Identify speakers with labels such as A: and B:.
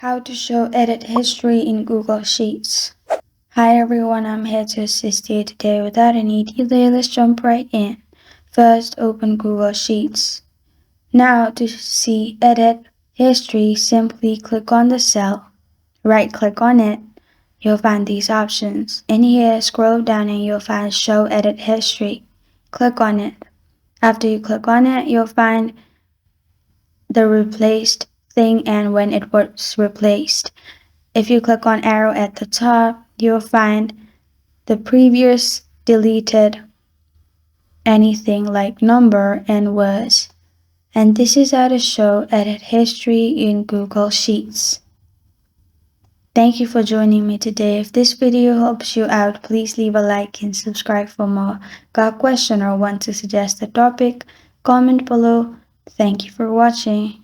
A: How to show edit history in Google Sheets. Hi everyone, I'm here to assist you today. Without any delay, let's jump right in. First, open Google Sheets. Now, to see edit history, simply click on the cell, right-click on it. You'll find these options. In here, scroll down and you'll find show edit history. Click on it. After you click on it, you'll find the replaced thing and when it was replaced. If you click on arrow at the top, you'll find the previous deleted anything like number and was. And this is how to show edit history in Google Sheets. Thank you for joining me today. If this video helps you out, please leave a like and subscribe for more. Got a question or want to suggest a topic? Comment below. Thank you for watching.